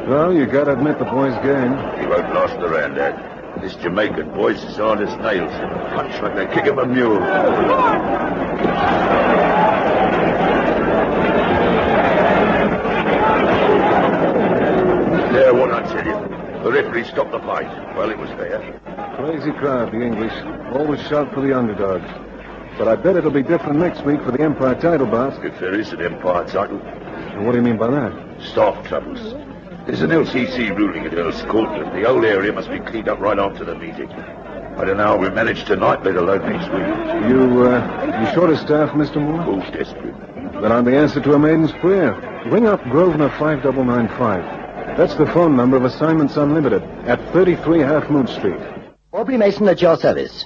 Well, you gotta admit the boy's game. He won't last around that. This Jamaican boy's as hard as nails. Punch like the kick of a mule. There, what I tell you. The referee stopped the fight. Well, it was fair. Crazy crowd, the English. Always shout for the underdogs. But I bet it'll be different next week for the Empire title bout. If there is an Empire title. What do you mean by that? Staff troubles. There's an LCC ruling at Earl's Court, and the whole area must be cleaned up right after the meeting. I don't know how we managed tonight, let alone next week. You short of staff, Mr. Moore? Who's desperate? Then I'm the answer to a maiden's prayer. Ring up Grosvenor 5995. That's the phone number of Assignments Unlimited at 33 Half Moon Street. Aubrey Mason at your service.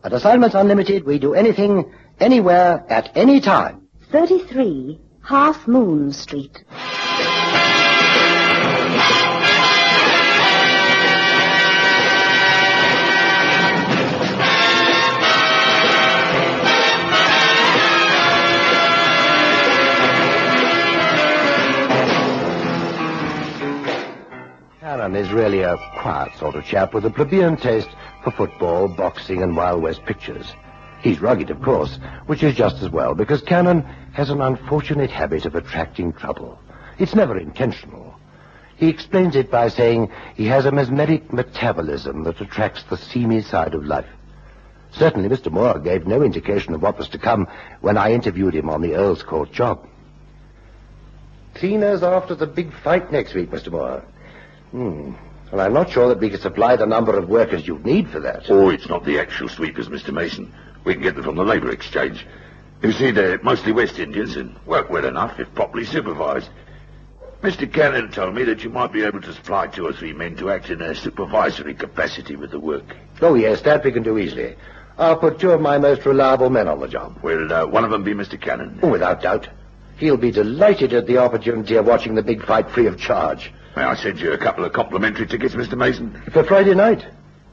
At Assignments Unlimited, we do anything, anywhere, at any time. 33 Half Moon Street. Cannon is really a quiet sort of chap with a plebeian taste for football, boxing, and Wild West pictures. He's rugged, of course, which is just as well, because Cannon has an unfortunate habit of attracting trouble. It's never intentional. He explains it by saying he has a mesmeric metabolism that attracts the seamy side of life. Certainly, Mr. Moore gave no indication of what was to come when I interviewed him on the Earl's Court job. Cleaners after the big fight next week, Mr. Moore. Well, I'm not sure that we can supply the number of workers you need for that. Oh, it's not the actual sweepers, Mr. Mason. We can get them from the Labour Exchange. You see, they're mostly West Indians and work well enough if properly supervised. Mr. Cannon told me that you might be able to supply 2 or 3 men to act in a supervisory capacity with the work. Oh, yes, that we can do easily. I'll put 2 of my most reliable men on the job. Will one of them be Mr. Cannon? Oh, without doubt. He'll be delighted at the opportunity of watching the big fight free of charge. May I send you a couple of complimentary tickets, Mr. Mason? For Friday night?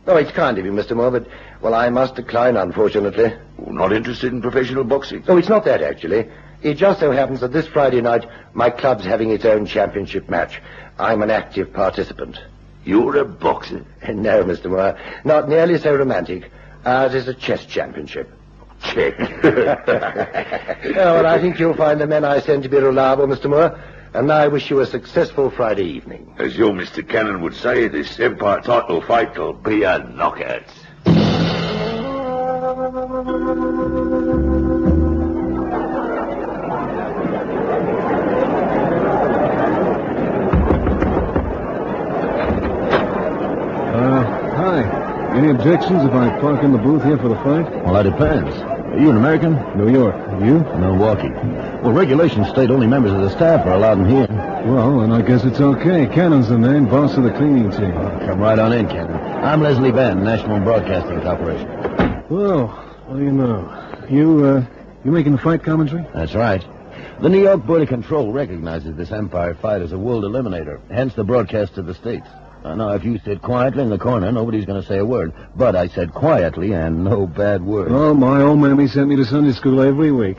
Oh, it's kind of you, Mr. Moore, but, well, I must decline, unfortunately. Oh, not interested in professional boxing? Oh, it's not that, actually. It just so happens that this Friday night, my club's having its own championship match. I'm an active participant. You're a boxer? No, Mr. Moore, not nearly so romantic. Ours is a chess championship. Check. Oh, well, I think you'll find the men I send to be reliable, Mr. Moore. And I wish you a successful Friday evening. As your Mr. Cannon would say, this Empire title fight will be a knockout. Hi. Any objections if I park in the booth here for the fight? Well, that depends. Are you an American? New York. You? Milwaukee. Well, regulations state only members of the staff are allowed in here. Well, then I guess it's okay. Cannon's the name, boss of the cleaning team. Come right on in, Cannon. I'm Leslie Benn, National Broadcasting Corporation. Well, what do you know? You making the fight commentary? That's right. The New York Board of Control recognizes this Empire fight as a world eliminator, hence the broadcast to the States. Now, if you sit quietly in the corner, nobody's going to say a word. But I said quietly and no bad words. Oh, my old mammy sent me to Sunday school every week.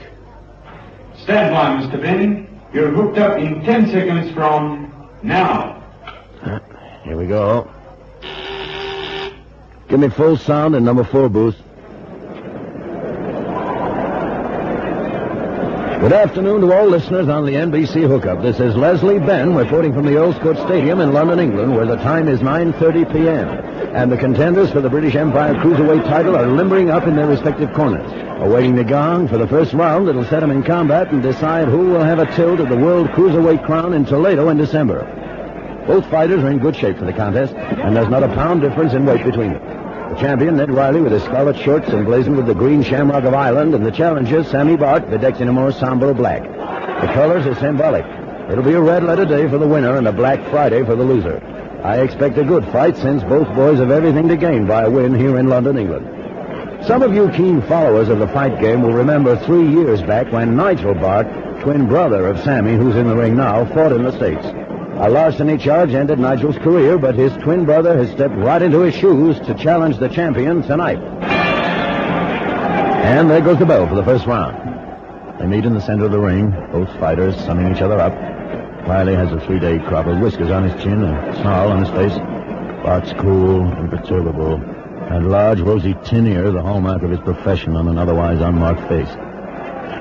Stand by, Mr. Benn. You're hooked up in 10 seconds from now. Here we go. Give me full sound in number 4 booth. Good afternoon to all listeners on the NBC hookup. This is Leslie Benn reporting from the Earl's Court Stadium in London, England, where the time is 9:30 p.m. And the contenders for the British Empire Cruiserweight title are limbering up in their respective corners. Awaiting the gong for the first round that'll set them in combat and decide who will have a tilt at the World Cruiserweight crown in Toledo in December. Both fighters are in good shape for the contest, and there's not a pound difference in weight between them. The champion, Ned Riley, with his scarlet shorts emblazoned with the green shamrock of Ireland, and the challenger, Sammy Bart, bedecked in a more somber black. The colors are symbolic. It'll be a red letter day for the winner and a black Friday for the loser. I expect a good fight since both boys have everything to gain by a win here in London, England. Some of you keen followers of the fight game will remember 3 years back when Nigel Bart, twin brother of Sammy, who's in the ring now, fought in the States. A larceny charge ended Nigel's career, but his twin brother has stepped right into his shoes to challenge the champion tonight. And there goes the bell for the first round. They meet in the center of the ring, both fighters summing each other up. Riley has a 3-day crop of whiskers on his chin and a snarl on his face. Bart's cool, imperturbable, and large, rosy tin ear, the hallmark of his profession on an otherwise unmarked face.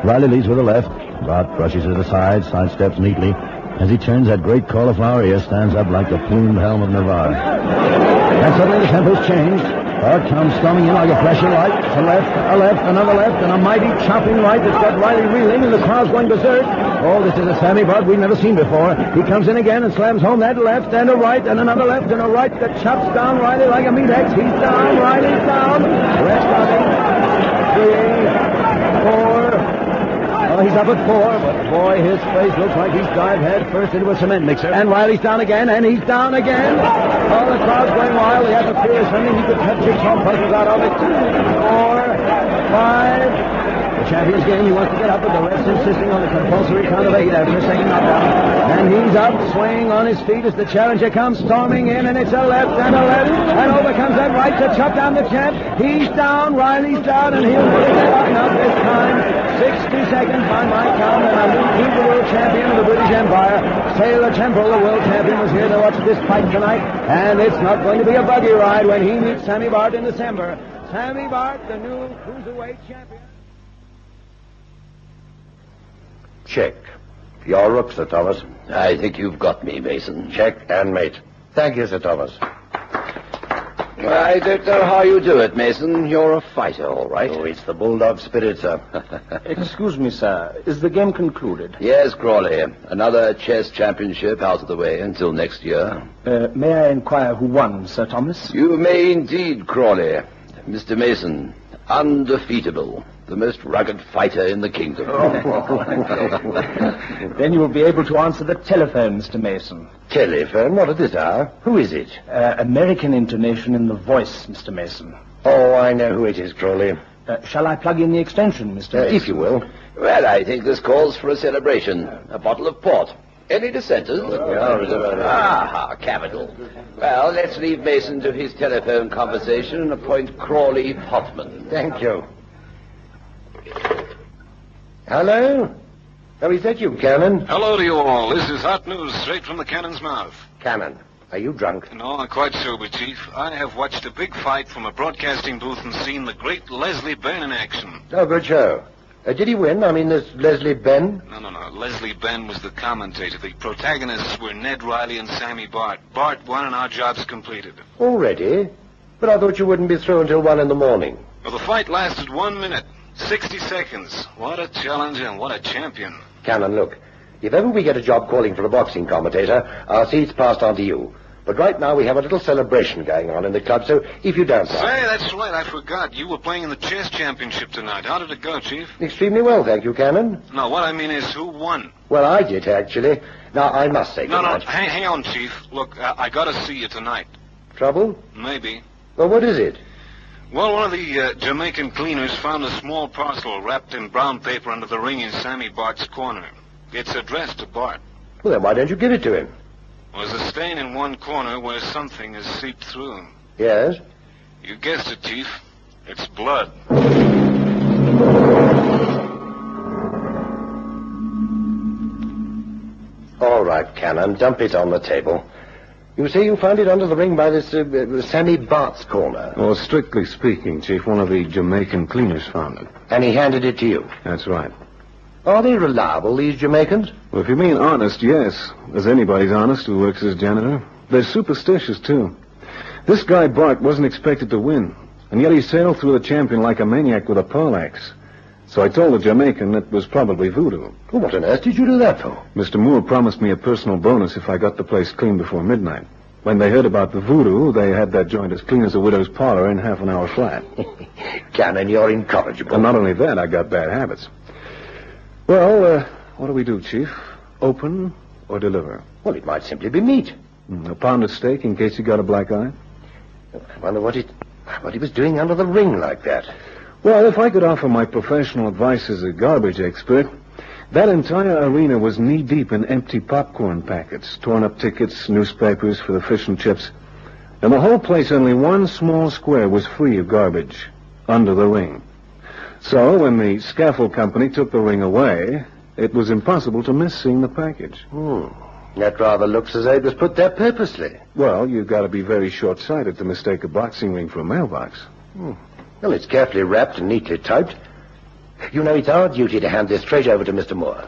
Riley leads with the left. Bart brushes it aside, sidesteps neatly. As he turns, that great cauliflower ear stands up like the plumed helm of Navarre. And suddenly the tempo's changed. Bart comes storming in like a flashing light. A left, another left, and a mighty chopping right that's got Riley reeling, and the crowd's going berserk. Oh, this is a Sammy Bart we've never seen before. He comes in again and slams home that left and a right and another left and a right that chops down Riley like a meat axe. He's down, Riley's down. Rest on him. 3, 4... Oh, he's up at 4, but boy, his face looks like he's dived head first into a cement mixer. And Riley's down again, and he's down again. Oh, the crowd's going wild. The atmosphere is something he could cut jigsaw puzzles out of it. 4, 5... The champion's game, he wants to get up, but the ref's insisting on a compulsory count of 8 after a second knockdown. And he's up, swaying on his feet as the challenger comes storming in, and it's a left, and over comes that right to chop down the champ. He's down, Riley's down, and he'll put it up now this time. 60 seconds by my count, and I'm he's the world champion of the British Empire. Sailor Temple, the world champion, was here to watch this fight tonight, and it's not going to be a buggy ride when he meets Sammy Bart in December. Sammy Bart, the new cruiserweight champion. Check. You're up, Sir Thomas. I think you've got me, Mason. Check and mate. Thank you, Sir Thomas. I don't know how you do it, Mason. You're a fighter, all right. Oh, it's the bulldog spirit, sir. Excuse me, sir. Is the game concluded? Yes, Crawley. Another chess championship out of the way until next year. May I inquire who won, Sir Thomas? You may indeed, Crawley. Mr. Mason, undefeatable. The most rugged fighter in the kingdom. Then you will be able to answer the telephone, Mr. Mason. Telephone? What at this hour? Who is it? American intonation in the voice, Mr. Mason. Oh, I know who it is, Crawley. Shall I plug in the extension, Mr. Mason? If you will. Well, I think this calls for a celebration. A bottle of port. Any dissenters? Capital. Well, let's leave Mason to his telephone conversation and appoint Crawley potman. Thank you. Hello? Oh, is that you, Cannon? Hello to you all. This is hot news straight from the cannon's mouth. Cannon, are you drunk? No, I'm quite sober, Chief. I have watched a big fight from a broadcasting booth and seen the great Leslie Benn in action. Oh, good show. Did he win? I mean, this Leslie Benn? No. Leslie Benn was the commentator. The protagonists were Ned Riley and Sammy Bart. Bart won and our job's completed. Already? But I thought you wouldn't be through until 1 in the morning. Well, the fight lasted 1 minute. 60 seconds. What a challenge and what a champion. Cannon, look. If ever we get a job calling for a boxing commentator, our seat's passed on to you. But right now we have a little celebration going on in the club, so if you don't mind... Say, that's right. I forgot. You were playing in the chess championship tonight. How did it go, Chief? Extremely well, thank you, Cannon. No, what I mean is who won? Well, I did, actually. Now, I must say No, goodnight. hang on, Chief. Look, I gotta see you tonight. Trouble? Maybe. Well, what is it? Well, one of the Jamaican cleaners found a small parcel wrapped in brown paper under the ring in Sammy Bart's corner. It's addressed to Bart. Well, then why don't you give it to him? There's a stain in one corner where something has seeped through. Yes? You guessed it, Chief. It's blood. All right, Cannon, dump it on the table. You say you found it under the ring by this Sammy Bart's corner. Well, strictly speaking, Chief, one of the Jamaican cleaners found it. And he handed it to you? That's right. Are they reliable, these Jamaicans? Well, if you mean honest, yes. As anybody's honest who works as janitor. They're superstitious, too. This guy Bart wasn't expected to win, and yet he sailed through the champion like a maniac with a poleaxe. So I told the Jamaican it was probably voodoo. Well, what on earth did you do that for? Mr. Moore promised me a personal bonus if I got the place clean before midnight. When they heard about the voodoo, they had that joint as clean as a widow's parlor in half an hour flat. Cannon, you're incorrigible. And not only that, I got bad habits. Well, what do we do, Chief? Open or deliver? Well, it might simply be meat. A pound of steak in case you got a black eye? I wonder what he was doing under the ring like that. Well, if I could offer my professional advice as a garbage expert, that entire arena was knee-deep in empty popcorn packets, torn-up tickets, newspapers for the fish and chips. And the whole place, only one small square was free of garbage, under the ring. So when the scaffold company took the ring away, it was impossible to miss seeing the package. That rather looks as though it was put there purposely. Well, you've got to be very short-sighted to mistake a boxing ring for a mailbox. Well, it's carefully wrapped and neatly typed. You know, it's our duty to hand this straight over to Mr. Moore.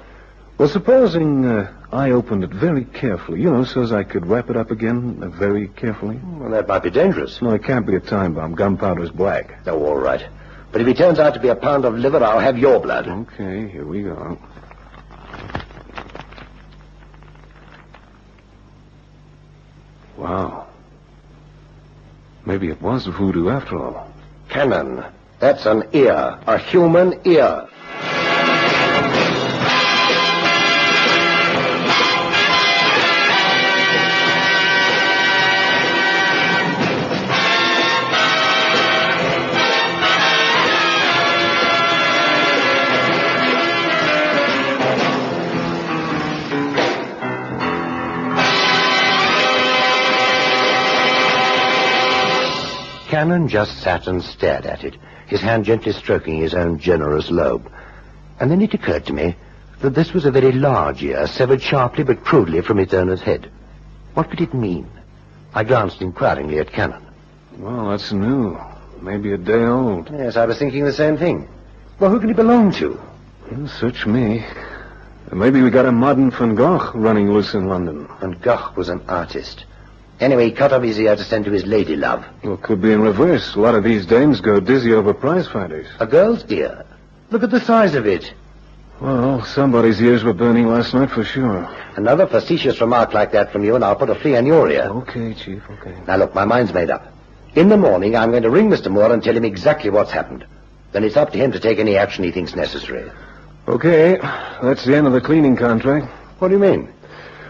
Well, supposing I opened it very carefully, so as I could wrap it up again very carefully. Well, that might be dangerous. No, it can't be a time bomb. Gunpowder's black. Oh, all right. But if it turns out to be a pound of liver, I'll have your blood. Okay, here we go. Wow. Maybe it was voodoo after all. Cannon. That's an ear. A human ear. Cannon just sat and stared at it, his hand gently stroking his own generous lobe. And then it occurred to me that this was a very large ear, severed sharply but crudely from its owner's head. What could it mean? I glanced inquiringly at Cannon. Well, that's new. Maybe a day old. Yes, I was thinking the same thing. Well, who can it belong to? Well, search me. Maybe we got a modern Van Gogh running loose in London. Van Gogh was an artist. Anyway, he cut off his ear to send to his lady love. Well, it could be in reverse. A lot of these dames go dizzy over prize fighters. A girl's ear? Look at the size of it. Well, somebody's ears were burning last night for sure. Another facetious remark like that from you, and I'll put a flea in your ear. Okay, Chief, okay. Now, look, my mind's made up. In the morning, I'm going to ring Mr. Moore and tell him exactly what's happened. Then it's up to him to take any action he thinks necessary. Okay, that's the end of the cleaning contract. What do you mean?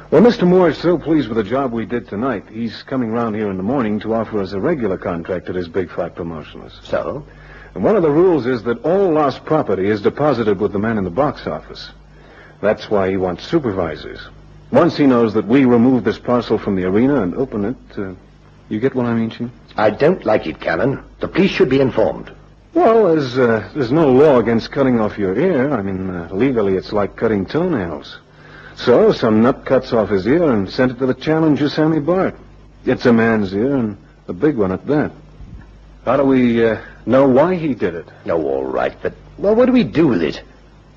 Well, Mr. Moore is so pleased with the job we did tonight, he's coming round here in the morning to offer us a regular contract at his big fight promotions. So? And one of the rules is that all lost property is deposited with the man in the box office. That's why he wants supervisors. Once he knows that we removed this parcel from the arena and open it, you get what I mean, Chief? I don't like it, Cannon. The police should be informed. Well, there's no law against cutting off your ear. I mean, legally it's like cutting toenails. So, some nut cuts off his ear and sent it to the challenger, Sammy Bart. It's a man's ear, and a big one at that. How do we know why he did it? No, all right, but, well, what do we do with it?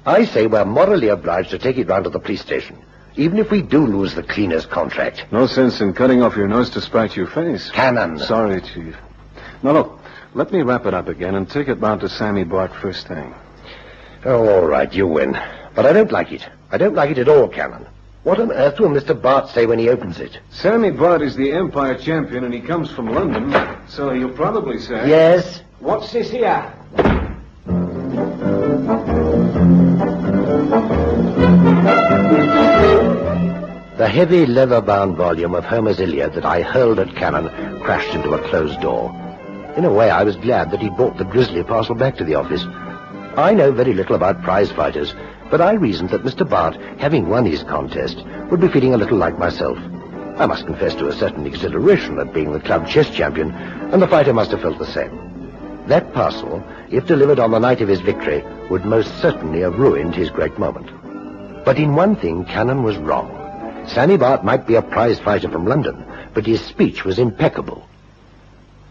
I say we're morally obliged to take it round to the police station, even if we do lose the cleaner's contract. No sense in cutting off your nose to spite your face. Cannon. Sorry, Chief. Now, look, let me wrap it up again and take it round to Sammy Bart first thing. Oh, all right, you win. But I don't like it. I don't like it at all, Cannon. What on earth will Mr. Bart say when he opens it? Sammy Bart is the Empire champion, and he comes from London, so he'll probably say... Yes? What's this here? The heavy leather-bound volume of Homer's Iliad that I hurled at Cannon crashed into a closed door. In a way, I was glad that he brought the grisly parcel back to the office. I know very little about prize fighters, but I reasoned that Mr. Bart, having won his contest, would be feeling a little like myself. I must confess to a certain exhilaration at being the club chess champion, and the fighter must have felt the same. That parcel, if delivered on the night of his victory, would most certainly have ruined his great moment. But in one thing, Cannon was wrong. Sammy Bart might be a prize fighter from London, but his speech was impeccable.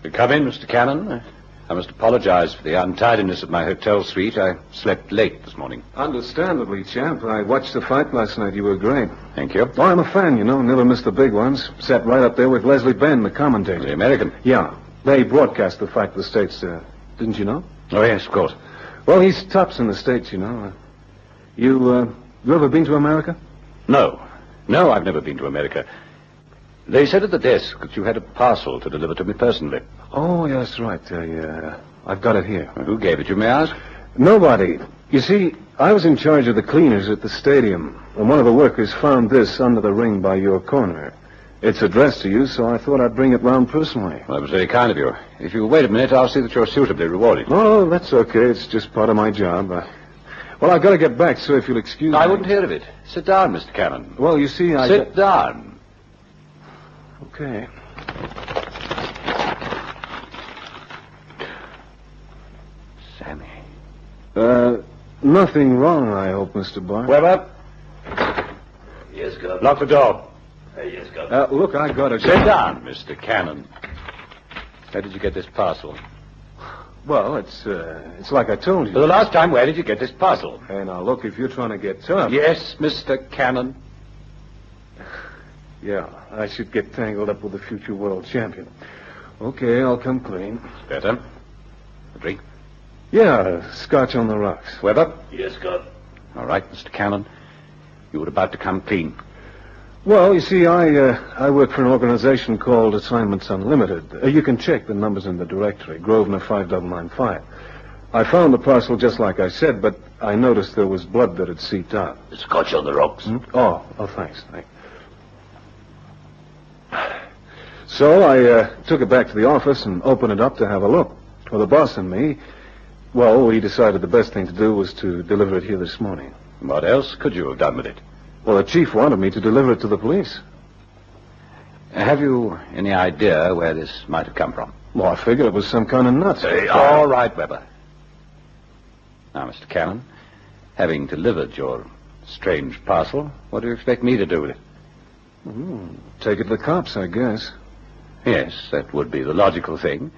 Come in, Mr. Cannon. I must apologize for the untidiness of my hotel suite. I slept late this morning. Understandably, champ. I watched the fight last night. You were great. Thank you. Oh, I'm a fan, Never missed the big ones. Sat right up there with Leslie Benn, the commentator. The American? Yeah. They broadcast the fight to the States, didn't you know? Oh, yes, of course. Well, he's tops in the States, You ever been to America? No, I've never been to America. They said at the desk that you had a parcel to deliver to me personally. Oh, yeah, that's right. I've got it here. Who gave it, you may ask? Nobody. You see, I was in charge of the cleaners at the stadium, and one of the workers found this under the ring by your corner. It's addressed to you, so I thought I'd bring it round personally. Well, that was very kind of you. If you wait a minute, I'll see that you're suitably rewarded. Oh, that's okay. It's just part of my job. Well, I've got to get back, so if you'll excuse me... I wouldn't hear of it. Sit down, Mr. Cannon. Well, you see, Sit down. Okay. Sammy. Nothing wrong, I hope, Mr. Bart. Weber? Yes, Governor. Lock the door. Yes, Governor. Look, I got to... Sit down, Mr. Cannon. Where did you get this parcel? Well, it's like I told you. For the last time, where did you get this parcel? Hey, now, look, if you're trying to get tough... Yes, Mr. Cannon. Yeah, I should get tangled up with the future world champion. Okay, I'll come clean. Better. A drink? Yeah, scotch on the rocks. Weber? Yes, Governor. All right, Mr. Cannon. You were about to come clean. Well, you see, I work for an organization called Assignments Unlimited. You can check the numbers in the directory, Grosvenor 5995. I found the parcel just like I said, but I noticed there was blood that had seeped out. Scotch on the rocks. Oh, thanks. So I took it back to the office and opened it up to have a look. Well, the boss and me, well, we decided the best thing to do was to deliver it here this morning. What else could you have done with it? Well, the chief wanted me to deliver it to the police. Have you any idea where this might have come from? Well, I figured it was some kind of nuts. All right, Weber. Now, Mr. Cannon, having delivered your strange parcel, what do you expect me to do with it? Take it to the cops, I guess. Yes, that would be the logical thing.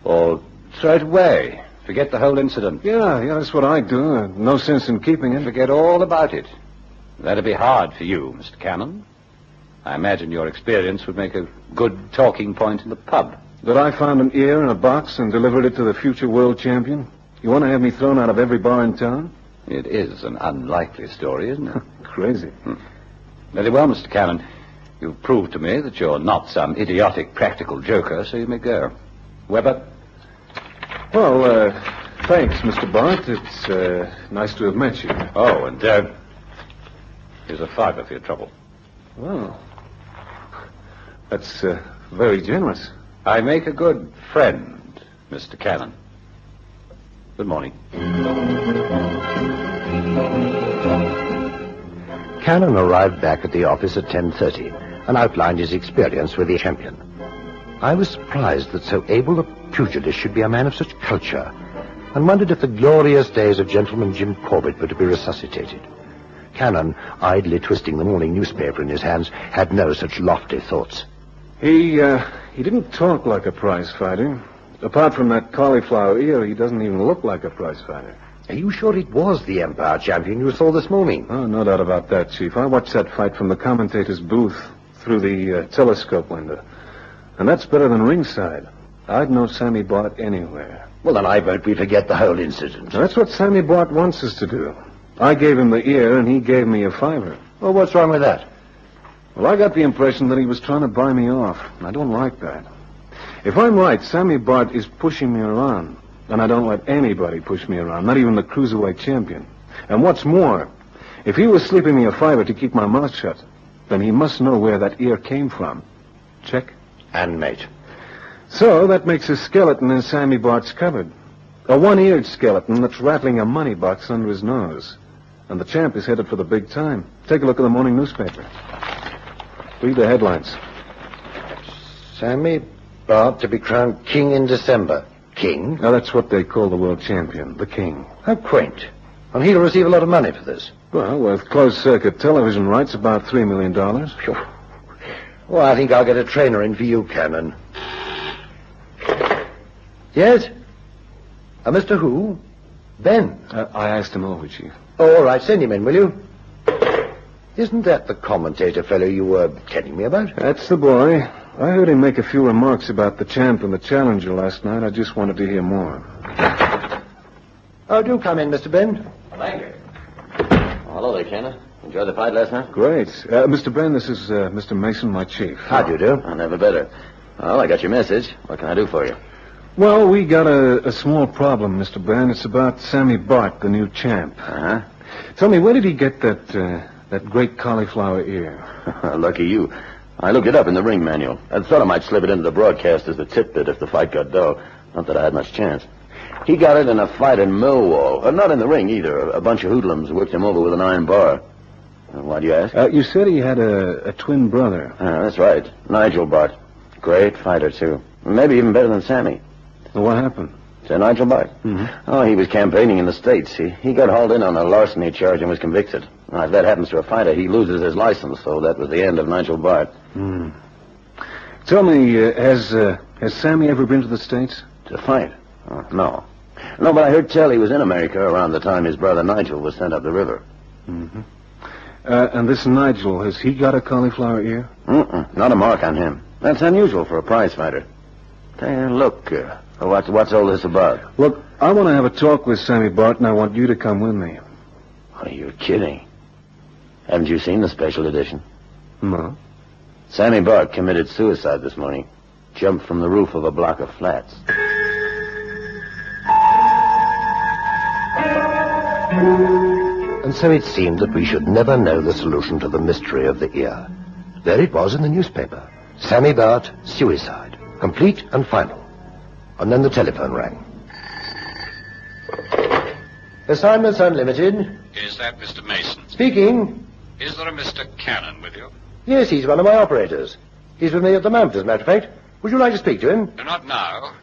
Or throw it away. Forget the whole incident. Yeah, that's what I do. No sense in keeping it. Forget all about it. That'd be hard for you, Mr. Cannon. I imagine your experience would make a good talking point in the pub. That I found an ear in a box and delivered it to the future world champion? You want to have me thrown out of every bar in town? It is an unlikely story, isn't it? Crazy. Very well, Mr. Cannon. You've proved to me that you're not some idiotic practical joker, so you may go. Weber? Well, thanks, Mr. Bart. It's nice to have met you. Oh, and here's a $5 for your trouble. Well, that's very generous. I make a good friend, Mr. Cannon. Good morning. Cannon arrived back at the office at 10:30 and outlined his experience with the champion. I was surprised that so able a pugilist should be a man of such culture, and wondered if the glorious days of Gentleman Jim Corbett were to be resuscitated. Cannon, idly twisting the morning newspaper in his hands, had no such lofty thoughts. He didn't talk like a prize fighter. Apart from that cauliflower ear, he doesn't even look like a prize fighter. Are you sure it was the Empire champion you saw this morning? Oh, no doubt about that, Chief. I watched that fight from the commentator's booth through the telescope window. And that's better than ringside. I'd know Sammy Bart anywhere. Well, then I vote we forget the whole incident. Now, that's what Sammy Bart wants us to do. I gave him the ear, and he gave me a $5. Well, what's wrong with that? Well, I got the impression that he was trying to buy me off. I don't like that. If I'm right, Sammy Bart is pushing me around. And I don't let anybody push me around, not even the cruiserweight champion. And what's more, if he was slipping me a $5 to keep my mouth shut, then he must know where that ear came from. Check? And mate. So that makes a skeleton in Sammy Bart's cupboard. A one-eared skeleton that's rattling a money box under his nose. And the champ is headed for the big time. Take a look at the morning newspaper. Read the headlines. Sammy Bart to be crowned king in December. King? Now, that's what they call the world champion, the king. How quaint. And he'll receive a lot of money for this. Well, with closed-circuit television rights, about $3 million. Sure. Well, I think I'll get a trainer in for you, Cannon. Yes? Mr. Who? Ben. I asked him over, Chief. Oh, all right. Send him in, will you? Isn't that the commentator fellow you were telling me about? That's the boy. I heard him make a few remarks about the champ and the challenger last night. I just wanted to hear more. Oh, do come in, Mr. Ben. Thank you. Hello there, Cannon. Enjoyed the fight last night? Great. Mr. Ben, this is Mr. Mason, my chief. How do you do? Never better. Well, I got your message. What can I do for you? Well, we got a small problem, Mr. Ben. It's about Sammy Bart, the new champ. Uh-huh. Tell me, where did he get that great cauliflower ear? Lucky you. I looked it up in the ring manual. I thought I might slip it into the broadcast as a tidbit if the fight got dull. Not that I had much chance. He got it in a fight in Millwall. Not in the ring, either. A bunch of hoodlums worked him over with an iron bar. Why do you ask? You said he had a twin brother. That's right. Nigel Bart. Great fighter, too. Maybe even better than Sammy. Well, what happened? To Nigel Bart? Mm-hmm. Oh, he was campaigning in the States. He got hauled in on a larceny charge and was convicted. Well, if that happens to a fighter, he loses his license, so that was the end of Nigel Bart. Tell me, has Sammy ever been to the States? To fight? Oh, no. No, but I heard tell he was in America around the time his brother Nigel was sent up the river. Mm-hmm. And this Nigel, has he got a cauliflower ear? Not a mark on him. That's unusual for a prize fighter. Hey, look, what's all this about? Look, I want to have a talk with Sammy Bart, and I want you to come with me. Are you kidding? Haven't you seen the special edition? No. Sammy Bart committed suicide this morning. Jumped from the roof of a block of flats. And so it seemed that we should never know the solution to the mystery of the ear. There it was in the newspaper. Sammy Bart, suicide. Complete and final. And then the telephone rang. Assignments Unlimited. Is that Mr. Mason? Speaking. Is there a Mr. Cannon with you? Yes, he's one of my operators. He's with me at the moment, as a matter of fact. Would you like to speak to him? No, not now.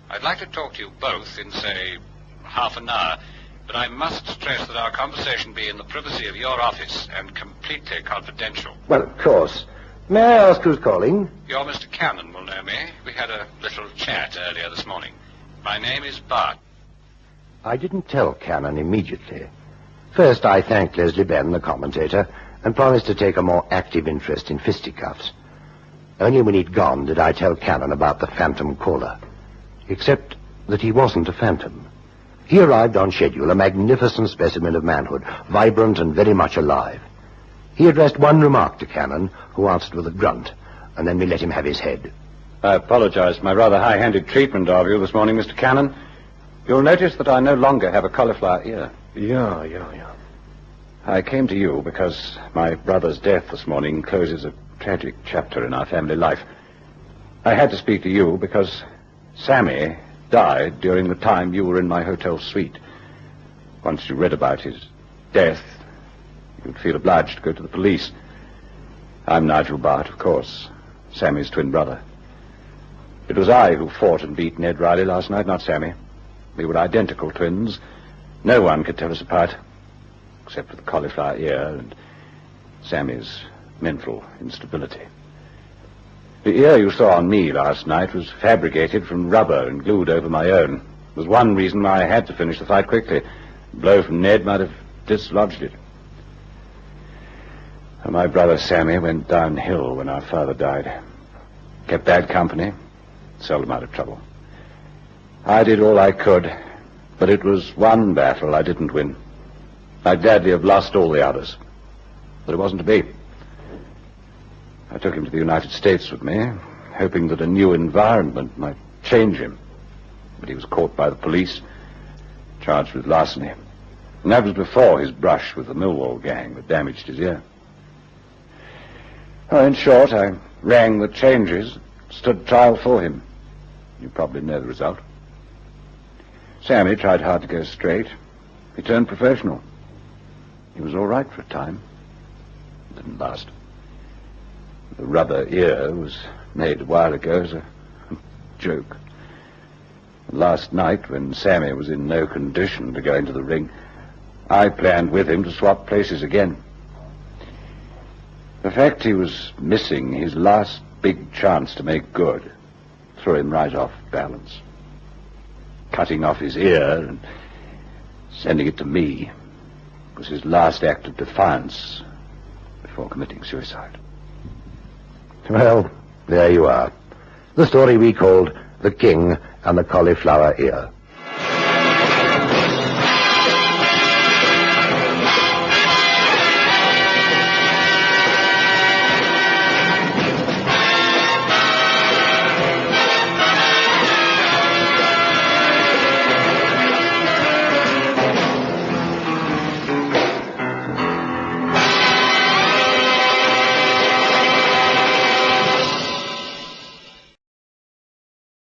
I'd like to talk to you both in, say, half an hour. But I must stress that our conversation be in the privacy of your office and completely confidential. Well, of course. May I ask who's calling? Your Mr. Cannon will know me. We had a little chat earlier this morning. My name is Bart. I didn't tell Cannon immediately. First, I thanked Leslie Benn, the commentator, and promised to take a more active interest in fisticuffs. Only when he'd gone did I tell Cannon about the phantom caller. Except that he wasn't a phantom. He arrived on schedule, a magnificent specimen of manhood, vibrant and very much alive. He addressed one remark to Cannon, who answered with a grunt, and then we let him have his head. I apologize for my rather high-handed treatment of you this morning, Mr. Cannon. You'll notice that I no longer have a cauliflower ear. Yeah. I came to you because my brother's death this morning closes a tragic chapter in our family life. I had to speak to you because Sammy died during the time you were in my hotel suite. Once you read about his death, you'd feel obliged to go to the police. I'm Nigel Bart, of course, Sammy's twin brother. It was I who fought and beat Ned Riley last night, not Sammy. We were identical twins. No one could tell us apart, except for the cauliflower ear and Sammy's mental instability. The ear you saw on me last night was fabricated from rubber and glued over my own. It was one reason why I had to finish the fight quickly. A blow from Ned might have dislodged it. My brother Sammy went downhill when our father died. Kept bad company, seldom out of trouble. I did all I could, but it was one battle I didn't win. I'd gladly have lost all the others, but it wasn't to be. I took him to the United States with me, hoping that a new environment might change him. But he was caught by the police, charged with larceny. And that was before his brush with the Millwall gang that damaged his ear. In short, I rang the changes, stood trial for him. You probably know the result. Sammy tried hard to go straight. He turned professional. He was all right for a time. It didn't last. The rubber ear was made a while ago as a joke. Last night, when Sammy was in no condition to go into the ring, I planned with him to swap places again. The fact he was missing his last big chance to make good threw him right off balance. Cutting off his ear and sending it to me was his last act of defiance before committing suicide. Well, there you are. The story we called The King and the Cauliflower Ear.